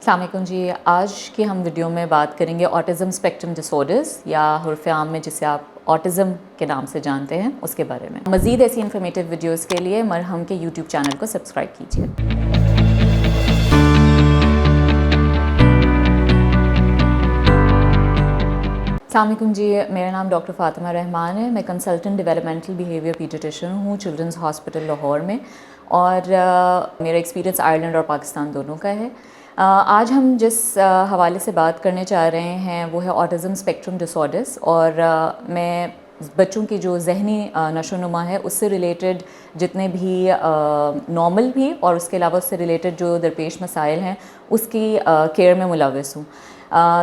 السلام علیکم جی، آج کی ہم ویڈیو میں بات کریں گے آٹزم اسپیکٹرم ڈسآرڈرز یا حرف عام میں جسے آپ آٹزم کے نام سے جانتے ہیں اس کے بارے میں۔ مزید ایسی انفارمیٹیو ویڈیوز کے لیے مرہم کے یوٹیوب چینل کو سبسکرائب کیجیے۔ السلام علیکم جی، میرا نام ڈاکٹر فاطمہ رحمان ہے۔ میں کنسلٹنٹ ڈیولپمنٹل بیہیویئر پیڈیاٹریشین ہوں چلڈرنز ہاسپٹل لاہور میں، اور میرا ایکسپیرینس آئرلینڈ اور پاکستان دونوں کا ہے۔ آج ہم جس حوالے سے بات کرنے چاہ رہے ہیں وہ ہے آٹزم اسپیکٹرم ڈسآرڈرز، اور میں بچوں کی جو ذہنی نشو و نما ہے اس سے ریلیٹڈ جتنے بھی نارمل بھی اور اس کے علاوہ اس سے ریلیٹڈ جو درپیش مسائل ہیں اس کی کیئر میں ملوث ہوں،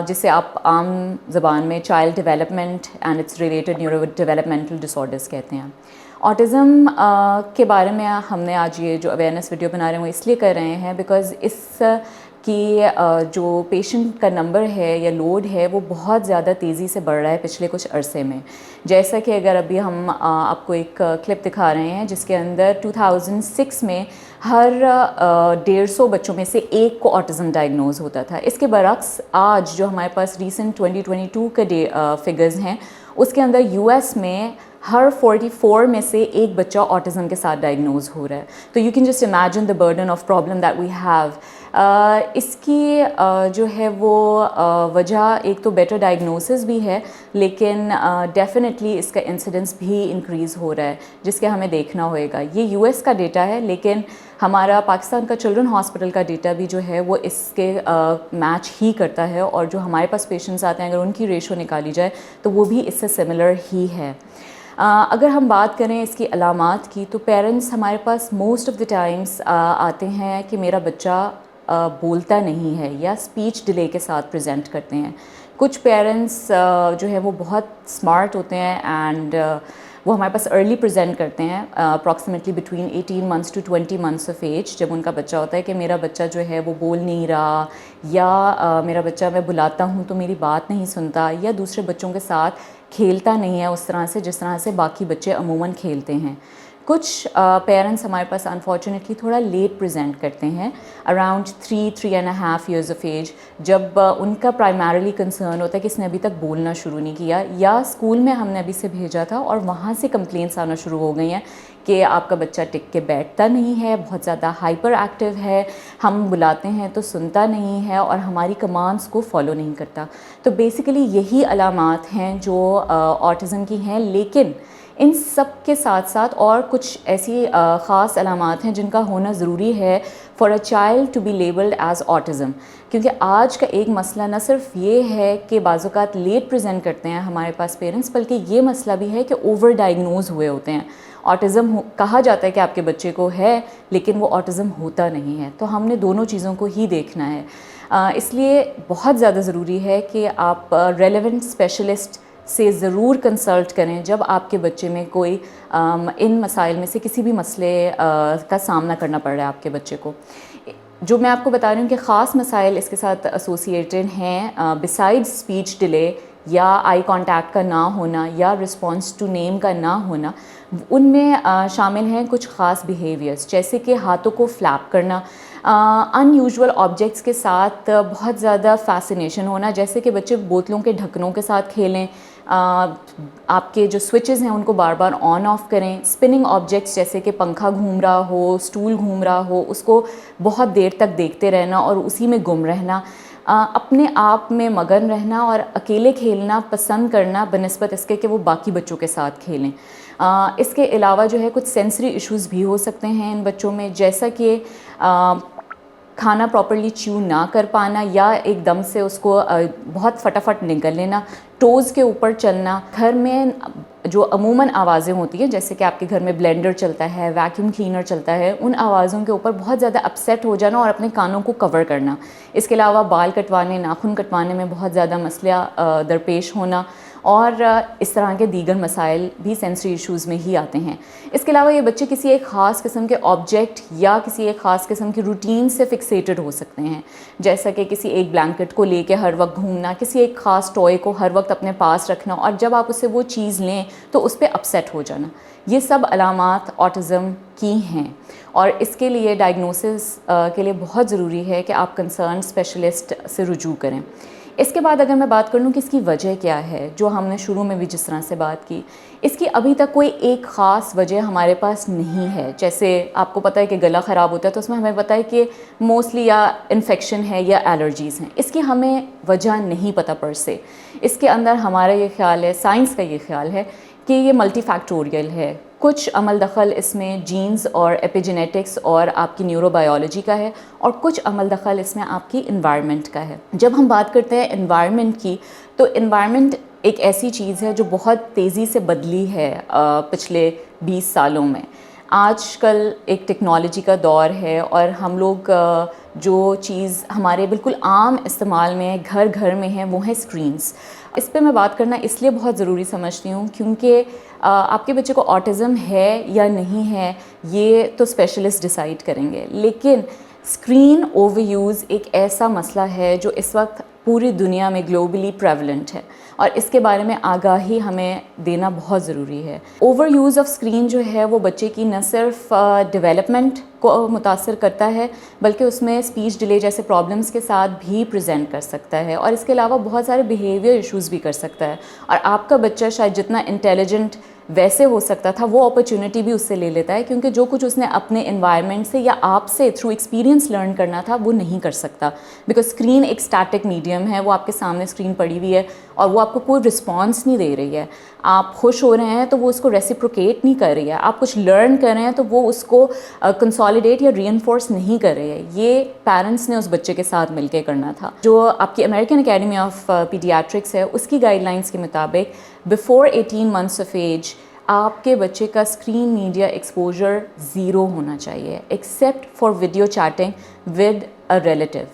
جسے آپ عام زبان میں child development and its related neurodevelopmental disorders کہتے ہیں۔ آٹزم کے بارے میں ہم نے آج یہ جو اویئرنیس ویڈیو بنا رہے ہیں وہ اس لیے کر رہے ہیں بیکاز اس کی جو پیشنٹ کا نمبر ہے یا لوڈ ہے وہ بہت زیادہ تیزی سے بڑھ رہا ہے پچھلے کچھ عرصے میں۔ جیسا کہ اگر ابھی ہم آپ کو ایک کلپ دکھا رہے ہیں جس کے اندر 2006 میں ہر 150 بچوں میں سے ایک کو آٹزم ڈائگنوز ہوتا تھا۔ اس کے برعکس آج جو ہمارے پاس ریسنٹ 2022 کے فگرز ہیں اس کے اندر یو ایس میں ہر 44 میں سے ایک بچہ آٹزم کے ساتھ ڈائگنوز ہو رہا ہے۔ تو you can just imagine the burden of problem that we have. اس کی جو ہے وہ وجہ ایک تو بیٹر ڈائگنوسس بھی ہے، لیکن ڈیفینیٹلی اس کا انسیڈنس بھی انکریز ہو رہا ہے جس کے ہمیں دیکھنا ہوئے گا۔ یہ یو ایس کا ڈیٹا ہے، لیکن ہمارا پاکستان کا چلڈرن ہاسپٹل کا ڈیٹا بھی جو ہے وہ اس کے میچ ہی کرتا ہے، اور جو ہمارے پاس پیشنٹس آتے ہیں اگر ان کی ریشو نکالی جائے تو وہ بھی اس سے سملر ہی ہے۔ اگر ہم بات کریں اس کی علامات کی تو پیرنٹس ہمارے پاس موسٹ آف دا ٹائمس آتے ہیں کہ میرا بچہ بولتا نہیں ہے یا اسپیچ ڈیلے کے ساتھ پریزنٹ کرتے ہیں۔ کچھ پیرنٹس جو ہے وہ بہت اسمارٹ ہوتے ہیں اینڈ وہ ہمارے پاس ارلی پریزنٹ کرتے ہیں approximately between 18 months to 20 months of age, جب ان کا بچہ ہوتا ہے کہ میرا بچہ جو ہے وہ بول نہیں رہا، یا میرا بچہ میں بلاتا ہوں تو میری بات نہیں سنتا، یا دوسرے بچوں کے ساتھ کھیلتا نہیں ہے اس طرح سے جس طرح سے باقی بچے عموماً کھیلتے ہیں۔ کچھ پیرنٹس ہمارے پاس انفارچونیٹلی تھوڑا لیٹ پریزنٹ کرتے ہیں، اراؤنڈ 3.5 years آف ایج، جب ان کا پرائمریلی کنسرن ہوتا ہے کہ اس نے ابھی تک بولنا شروع نہیں کیا، یا اسکول میں ہم نے ابھی سے بھیجا تھا اور وہاں سے کمپلینٹس آنا شروع ہو گئی ہیں کہ آپ کا بچہ ٹک کے بیٹھتا نہیں ہے، بہت زیادہ ہائپر ایکٹیو ہے، ہم بلاتے ہیں تو سنتا نہیں ہے اور ہماری کمانڈس کو فالو نہیں کرتا۔ تو بیسیکلی یہی علامات ہیں جو آٹزم کی ہیں، لیکن ان سب کے ساتھ ساتھ اور کچھ ایسی خاص علامات ہیں جن کا ہونا ضروری ہے for a child to be labelled as autism, کیونکہ آج کا ایک مسئلہ نہ صرف یہ ہے کہ بعض اوقات لیٹ پریزنٹ کرتے ہیں ہمارے پاس پیرنٹس، بلکہ یہ مسئلہ بھی ہے کہ اوور ڈائگنوز ہوئے ہوتے ہیں۔ آٹزم کہا جاتا ہے کہ آپ کے بچے کو ہے، لیکن وہ آٹزم ہوتا نہیں ہے۔ تو ہم نے دونوں چیزوں کو ہی دیکھنا ہے، اس لیے بہت زیادہ ضروری ہے کہ آپ ریلیونٹ اسپیشلسٹ سے ضرور کنسلٹ کریں جب آپ کے بچے میں کوئی ان مسائل میں سے کسی بھی مسئلے کا سامنا کرنا پڑ رہا ہے آپ کے بچے کو۔ جو میں آپ کو بتا رہی ہوں کہ خاص مسائل اس کے ساتھ ایسوسیٹڈ ہیں، بسائڈ اسپیچ ڈیلے یا آئی کانٹیکٹ کا نہ ہونا یا رسپانس ٹو نیم کا نہ ہونا، ان میں شامل ہیں کچھ خاص بیہیویئرس، جیسے کہ ہاتھوں کو فلیپ کرنا، ان یوزول آبجیکٹس کے ساتھ بہت زیادہ فیسینیشن ہونا، جیسے کہ بچے بوتلوں کے ڈھکنوں کے ساتھ کھیلیں، آپ کے جو سوئچز ہیں ان کو بار بار آن آف کریں، اسپننگ آبجیکٹس جیسے کہ پنکھا گھوم رہا ہو، اسٹول گھوم رہا ہو، اس کو بہت دیر تک دیکھتے رہنا اور اسی میں گم رہنا، اپنے آپ میں مگن رہنا اور اکیلے کھیلنا پسند کرنا بنسبت اس کے کہ وہ باقی بچوں کے ساتھ کھیلیں۔ اس کے علاوہ جو ہے کچھ سینسری ایشوز بھی ہو سکتے ہیں ان بچوں میں، جیسا کہ کھانا پراپرلی چیو نہ کر پانا یا ایک دم سے اس کو بہت فٹافٹ نگل لینا، ٹوز کے اوپر چلنا، گھر میں جو عموماً آوازیں ہوتی ہیں جیسے کہ آپ کے گھر میں بلینڈر چلتا ہے، ویکیوم کلینر چلتا ہے، ان آوازوں کے اوپر بہت زیادہ اپسیٹ ہو جانا اور اپنے کانوں کو کور کرنا۔ اس کے علاوہ بال کٹوانے، ناخن کٹوانے میں بہت زیادہ مسئلہ درپیش ہونا، اور اس طرح کے دیگر مسائل بھی سینسری ایشوز میں ہی آتے ہیں. اس کے علاوہ یہ بچے کسی ایک خاص قسم کے آبجیکٹ یا کسی ایک خاص قسم کی روٹین سے فکسیٹڈ ہو سکتے ہیں, جیسا کہ کسی ایک بلینکٹ کو لے کے ہر وقت گھومنا, کسی ایک خاص ٹوائے کو ہر وقت اپنے پاس رکھنا, اور جب آپ اسے وہ چیز لیں تو اس پہ اپسیٹ ہو جانا. یہ سب علامات آٹزم کی ہیں, اور اس کے لیے ڈائگنوسس کے لیے بہت ضروری ہے کہ آپ کنسرن اسپیشلسٹ سے رجوع کریں. اس کے بعد اگر میں بات کر لوں کہ اس کی وجہ کیا ہے, جو ہم نے شروع میں بھی جس طرح سے بات کی, اس کی ابھی تک کوئی ایک خاص وجہ ہمارے پاس نہیں ہے. جیسے آپ کو پتہ ہے کہ گلا خراب ہوتا ہے تو اس میں ہمیں پتہ ہے کہ موسٹلی یا انفیکشن ہے یا الرجیز ہیں. اس کی ہمیں وجہ نہیں پتہ پر سے. اس کے اندر ہمارا یہ خیال ہے, سائنس کا یہ خیال ہے کہ یہ ملٹی فیکٹوریل ہے. کچھ عمل دخل اس میں جینز اور ایپیجینیٹکس اور آپ کی نیورو بایولوجی کا ہے, اور کچھ عمل دخل اس میں آپ کی انوائرمنٹ کا ہے. جب ہم بات کرتے ہیں انوائرمنٹ کی, تو انوائرمنٹ ایک ایسی چیز ہے جو بہت تیزی سے بدلی ہے پچھلے 20 سالوں میں. آج کل ایک ٹیکنالوجی کا دور ہے, اور ہم لوگ جو چیز ہمارے بالکل عام استعمال میں گھر گھر میں ہیں وہ ہیں اسکرینس. اس پہ میں بات کرنا اس لیے بہت ضروری سمجھتی ہوں کیونکہ آپ کے بچے کو آٹزم ہے یا نہیں ہے یہ تو اسپیشلسٹ ڈیسائیڈ کریں گے, لیکن اسکرین اوور یوز ایک ایسا مسئلہ ہے جو اس وقت پوری دنیا میں گلوبلی پریولنٹ ہے, اور اس کے بارے میں آگاہی ہمیں دینا بہت ضروری ہے. اوور یوز آف اسکرین جو ہے وہ بچے کی نہ صرف ڈیولپمنٹ کو متاثر کرتا ہے بلکہ اس میں اسپیچ ڈیلے جیسے پرابلمس کے ساتھ بھی پریزنٹ کر سکتا ہے, اور اس کے علاوہ بہت سارے بیہیویئر ایشوز بھی کر سکتا ہے. اور آپ کا بچہ شاید جتنا انٹیلیجنٹ ویسے ہو سکتا تھا وہ اپرچونٹی بھی اس سے لے لیتا ہے, کیونکہ جو کچھ اس نے اپنے انوائرمنٹ سے یا آپ سے تھرو ایکسپیرینس لرن کرنا تھا وہ نہیں کر سکتا, بیکاز اسکرین ایک اسٹیٹک میڈیم ہے. وہ آپ کے سامنے اسکرین پڑی ہوئی ہے اور وہ آپ کو کوئی رسپانس نہیں دے رہی ہے. آپ خوش ہو رہے ہیں تو وہ اس کو ریسیپروکیٹ نہیں کر رہی ہے, آپ کچھ لرن کر رہے ہیں تو وہ اس کو کنسالیڈیٹ یا ری انفورس نہیں کر رہی ہے. یہ پیرنٹس نے اس بچے کے ساتھ مل کے کرنا تھا. جو آپ کی امریکن اکیڈمی آف پیڈیاٹرکس ہے اس کی گائیڈ لائنس کے مطابق بفور 18 months آف ایج آپ کے بچے کا اسکرین میڈیا ایکسپوجر 0 ہونا چاہیے, except for video chatting with a relative.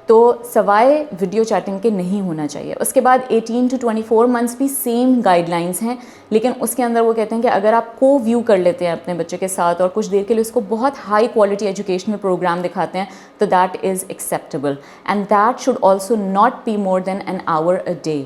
تو سوائے ویڈیو چیٹنگ کے نہیں ہونا چاہیے. اس کے بعد 18 to 24 months بھی سیم گائیڈ لائنس ہیں, لیکن اس کے اندر وہ کہتے ہیں کہ اگر آپ کو ویو کر لیتے ہیں اپنے بچے کے ساتھ اور کچھ دیر کے لیے اس کو بہت ہائی کوالٹی ایجوکیشنل پروگرام دکھاتے ہیں تو that is acceptable, and that should also not be more than an hour a day.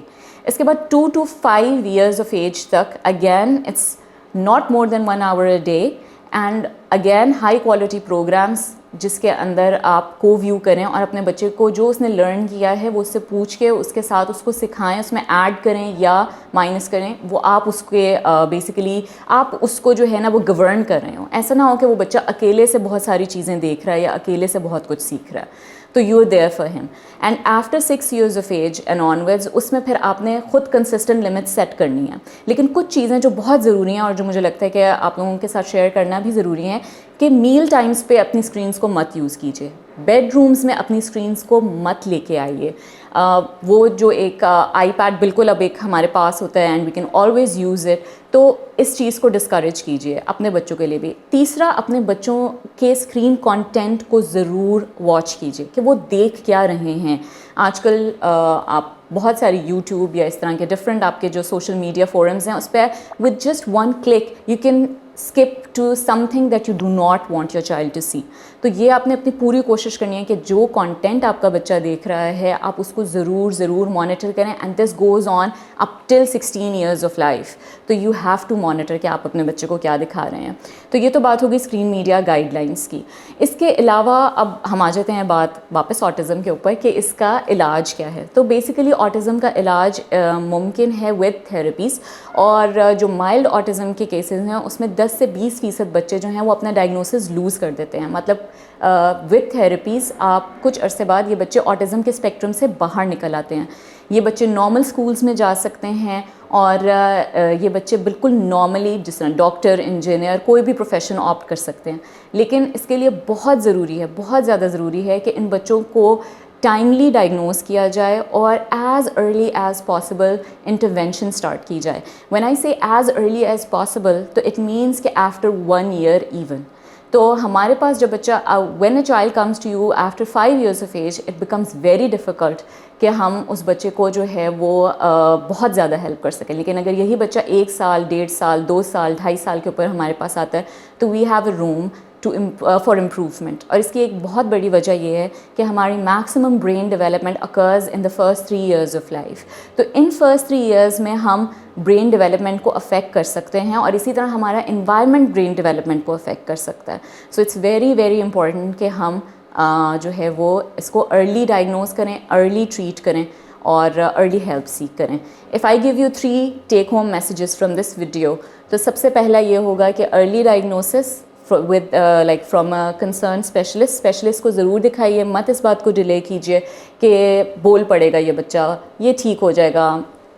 اس کے بعد 2 to 5 years آف ایج تک again it's not more than 1 hour a day, and again high quality programmes جس کے اندر آپ کو view کریں اور اپنے بچے کو جو اس نے لرن کیا ہے وہ اس سے پوچھ کے اس کے ساتھ اس کو سکھائیں, اس میں ایڈ کریں یا مائنس کریں, وہ آپ اس کے بیسیکلی آپ اس کو جو ہے نا وہ گورن کر رہے ہوں. ایسا نہ ہو کہ وہ بچہ اکیلے سے بہت ساری چیزیں دیکھ رہا ہے یا اکیلے سے بہت کچھ سیکھ رہا ہے. تو you are there for him. And after 6 years of age and onwards اس میں پھر آپ نے خود کنسسٹنٹ لمٹ سیٹ کرنی ہے. لیکن کچھ چیزیں جو بہت ضروری ہیں اور جو مجھے لگتا ہے کہ آپ لوگوں کے ساتھ شیئر کرنا بھی ضروری ہے کہ میل ٹائمز پہ اپنی اسکرینس کو مت یوز کیجیے, بیڈ رومز میں اپنی اسکرینس کو مت لے کے آئیے. وہ جو ایک آئی پیڈ بالکل اب ایک ہمارے پاس ہوتا ہے and we can always use it, تو اس چیز کو ڈسکریج کیجیے اپنے بچوں کے لیے بھی. تیسرا, اپنے بچوں کے اسکرین کانٹینٹ کو ضرور واچ کیجیے کہ وہ دیکھ کیا رہے ہیں. آج کل آپ بہت ساری یوٹیوب یا اس طرح کے ڈفرینٹ آپ کے جو سوشل میڈیا فورمز ہیں اس پہ with just 1 click you can skip to something that you do not want your child to see. تو یہ آپ نے اپنی پوری کوشش کرنی ہے کہ جو کانٹینٹ آپ کا بچہ دیکھ رہا ہے آپ اس کو ضرور مانیٹر کریں, and this goes on up till 16 years of life. تو یو ہیو ٹو مانیٹر کہ آپ اپنے بچے کو کیا دکھا رہے ہیں. تو یہ تو بات ہوگی اسکرین میڈیا گائیڈ لائنس کی. اس کے علاوہ اب ہم آ جاتے ہیں بات واپس آٹزم کے اوپر کہ اس کا علاج کیا ہے. تو بیسیکلی آٹزم کا علاج ممکن ہے ود تھراپیز, اور جو مائلڈ آٹزم کے کیسز ہیں اس میں 10 سے 20% بچے جو ہیں وہ اپنا ڈائگنوسس لوز کر دیتے ہیں. مطلب ود تھراپیز آپ کچھ عرصے بعد یہ بچے آٹزم کے اسپیکٹرم سے باہر نکل آتے ہیں. یہ بچے نارمل اسکولس میں جا سکتے ہیں, اور یہ بچے بالکل نارملی جس طرح ڈاکٹر, انجینئر, کوئی بھی پروفیشن آپٹ کر سکتے ہیں. لیکن اس کے لیے بہت ضروری ہے, بہت زیادہ ضروری ہے کہ ان بچوں کو ٹائملی ڈائگنوز کیا جائے اور as early as possible intervention start کی جائے. When I say as early as possible تو اٹ مینس کہ آفٹر 1 year ایون. تو ہمارے پاس جب بچہ when a child comes to you after 5 years of age it becomes very difficult کہ ہم اس بچے کو جو ہے وہ بہت زیادہ ہیلپ کر سکیں. لیکن اگر یہی بچہ 1 سال 1.5 سال 2 سال 2.5 سال کے اوپر ہمارے پاس آتا ہے تو we have a room for improvement. اور اس کی ایک بہت بڑی وجہ یہ ہے کہ ہماری maximum brain development occurs in the first 3 years of life. تو ان فرسٹ 3 years میں ہم برین ڈیولپمنٹ کو افیکٹ کر سکتے ہیں, اور اسی طرح ہمارا انوائرمنٹ برین ڈیولپمنٹ کو افیکٹ کر سکتا ہے. So it's very very important کہ ہم جو ہے وہ اس کو ارلی ڈائگنوز کریں, ارلی ٹریٹ کریں اور ارلی ہیلپ سیک کریں. If I give you 3 take home messages from this video, تو سب سے پہلا یہ ہوگا کہ early diagnosis with like from a concerned specialist کو ضرور دکھائیے. مت اس بات کو ڈیلے کیجیے کہ بول پڑے گا یہ بچہ, یہ ٹھیک ہو جائے گا,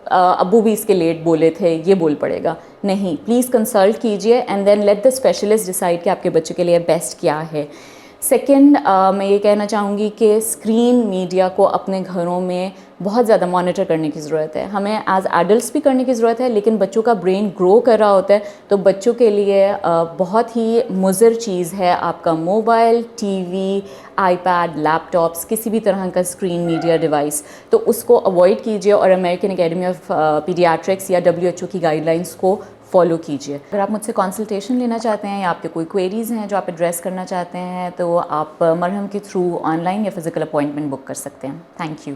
ابو بھی اس کے لیٹ بولے تھے, یہ بول پڑے گا. نہیں, پلیز کنسلٹ کیجیے and then let the specialist decide کہ آپ کے بچے کے لیے بیسٹ کیا ہے. سیکنڈ, میں یہ کہنا چاہوں گی کہ اسکرین میڈیا کو اپنے گھروں میں بہت زیادہ مانیٹر کرنے کی ضرورت ہے. ہمیں ایز ایڈلٹس بھی کرنے کی ضرورت ہے, لیکن بچوں کا برین گرو کر رہا ہوتا ہے تو بچوں کے لیے بہت ہی مضر چیز ہے آپ کا mobile, TV, iPad, laptops, کسی بھی طرح کا اسکرین میڈیا ڈیوائس. تو اس کو اوائڈ کیجیے اور امیریکن اکیڈمی آف پیڈیاٹرکس یا WHO کی گائیڈ لائنس کو فالو کیجیے. اگر آپ مجھ سے کنسلٹیشن لینا چاہتے ہیں یا آپ کے کوئی کوئریز ہیں جو آپ ایڈریس کرنا چاہتے ہیں تو آپ مرہم کے تھرو آن لائن یا فزیکل اپوائنٹمنٹ بک کر سکتے ہیں. Thank you.